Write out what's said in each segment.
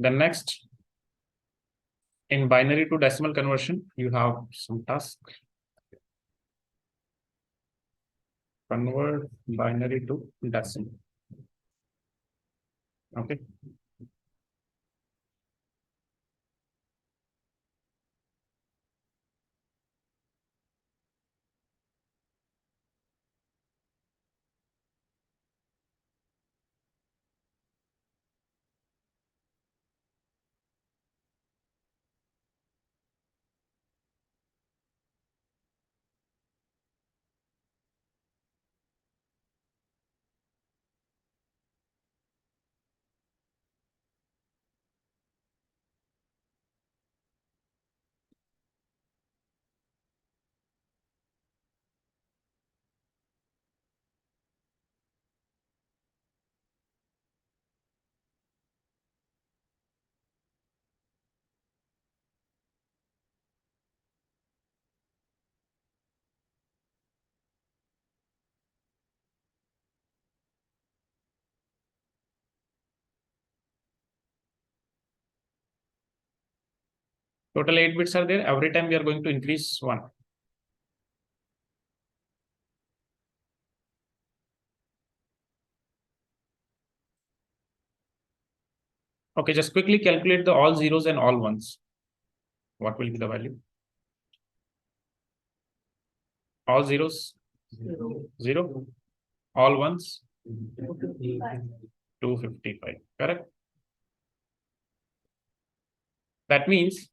Then next, in binary to decimal conversion, you have some task. Convert binary to decimal. Okay. Total 8 bits are there. Every time we are going to increase 1. Okay, just quickly calculate the all zeros and all ones. What will be the value? All zeros? 0. All ones? 255. Correct? That means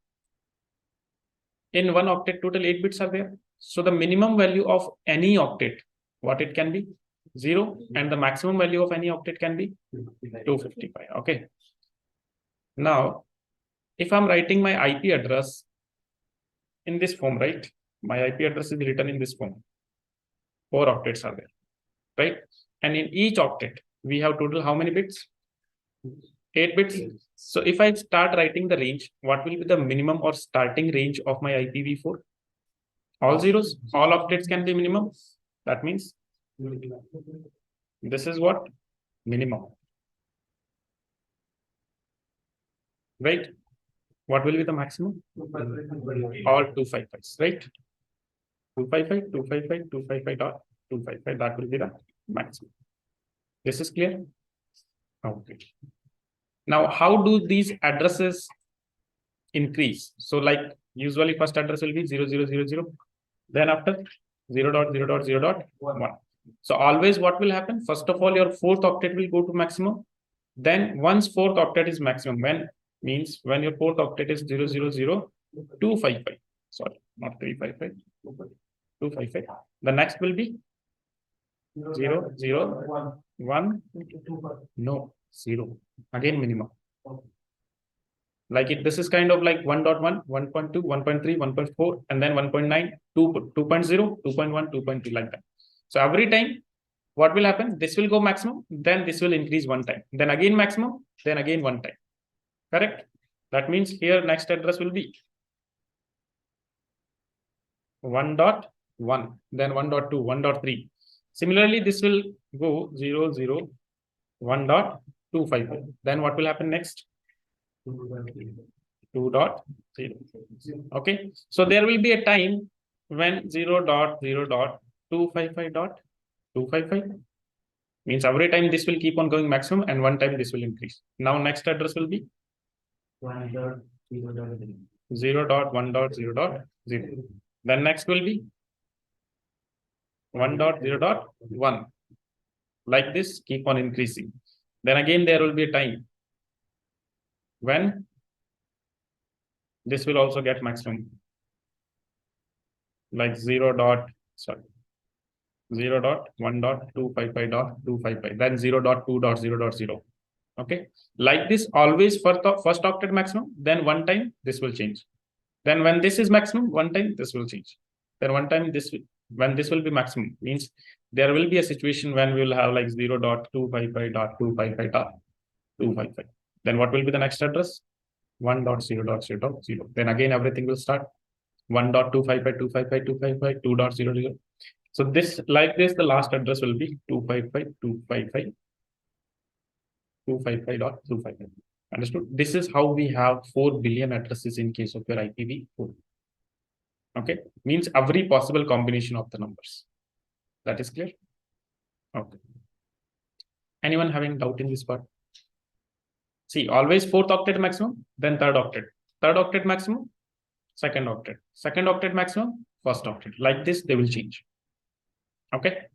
in one octet, total 8 bits are there. So the minimum value of any octet, what it can be? 0. And the maximum value of any octet can be 255. Okay. Now, if I'm writing my IP address in this form, right? My IP address is written in this form. 4 octets are there, right? And in each octet, we have total how many bits? 8 bits. So if I start writing the range, what will be the minimum or starting range of my IPv4? All zeros, all octets can be minimum. That means this is what? Minimum. Right? What will be the maximum? All 255s, right? 255, 255, 255 dot 255. That will be the maximum. This is clear? Okay. Now, how do these addresses increase? So, like usually, first address will be 0000. Then after 0.0.0.1. So always what will happen? First of all, your 4th octet will go to maximum. Then once 4th octet is maximum, when means when your 4th octet is 0.0.0.255. Sorry, not 355. 255. The next will be 0.0.1. No, 0. Again minimum. Like it, this is kind of like 1.1, 1.2, 1.3, 1.4, and then 1.9, 2.0, 2.1, 2.2, like that. So every time, what will happen? This will go maximum, then this will increase 1 time, then again maximum, then again 1 time. Correct? That means here next address will be 1.1, then 1.2, 1.3. Similarly, this will go 0.0.1.255. Then what will happen next? 2.0. Okay, so there will be a time when 0.0.255.255 means every time this will keep on going maximum and 1 time this will increase. Now next address will be 0.1.0.0. Then next will be 1.0.1. Like this, keep on increasing. Then again there will be a time when this will also get maximum, like 0.1.255.255, then 0.2.0.0. Okay, like this, always for the first octet maximum, then 1 time this will change. Then when this is maximum, 1 time this will change. Then 1 time this will, when this will be maximum, means there will be a situation when we will have like 0.255.255.255. Then what will be the next address? 1.0.0.0. Then again everything will start 1.255.255.255, 2.0.0. So this, like this, the last address will be 255.255.255.255. Understood? This is how we have 4 billion addresses in case of your IPv4. Okay, means every possible combination of the numbers. That is clear? Okay. Anyone having doubt in this part? See, always 4th octet maximum, then 3rd octet. 3rd octet maximum, 2nd octet. 2nd octet maximum, 1st octet. Like this, they will change. Okay.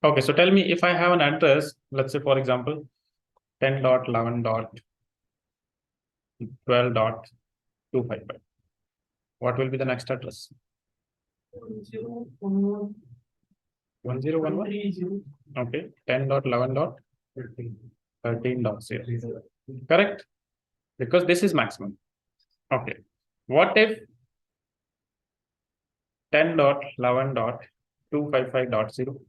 Okay, so tell me if I have an address, let's say for example, 10.11.12.255. What will be the next address? 1011. Okay, 10.11.13.0. Correct? Because this is maximum. Okay. What if 10.11.255.0?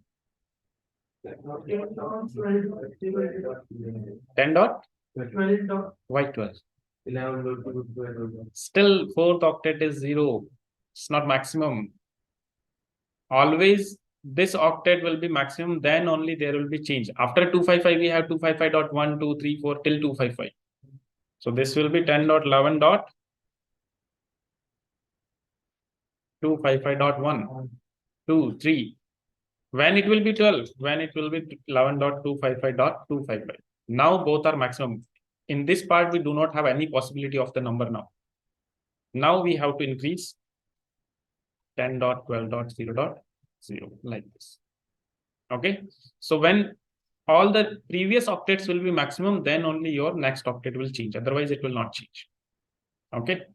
10 dot? Why 12? Still 4th octet is 0. It's not maximum. Always this octet will be maximum, then only there will be change. After 255, we have 255.1, 2, 3, 4 till 255. So this will be 10.11.255.1, 2, 3. When it will be 12? When it will be 11.255.255. Now both are maximum. In this part, we do not have any possibility of the number now. Now we have to increase 10.12.0.0 like this. Okay. So when all the previous octets will be maximum, then only your next octet will change. Otherwise, it will not change. Okay.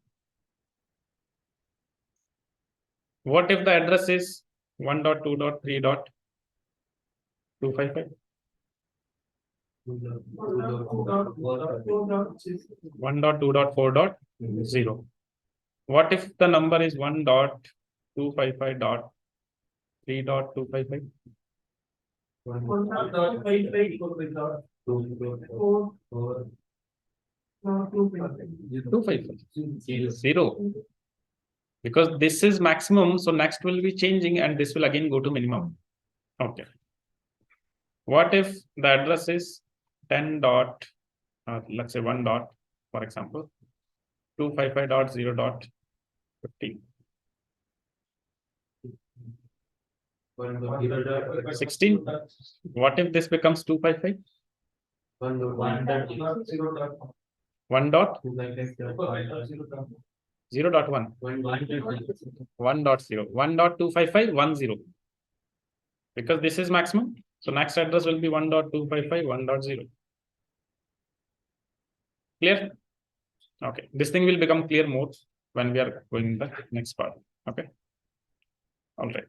What if the address is 1.2.3.255? 1.2.4.0. What if the number is 1.255.3.255? 255. 0. Because this is maximum, so next will be changing and this will again go to minimum. Okay. What if the address is 10 dot, let's say 1 dot, for example, 255.0.50. 16. What if this becomes 255? 1 dot 0.1. 1.0. 1.255.10. Because this is maximum. So next address will be 1.255.1.0. Clear? Okay. This thing will become clear more when we are going in the next part. Okay. All right.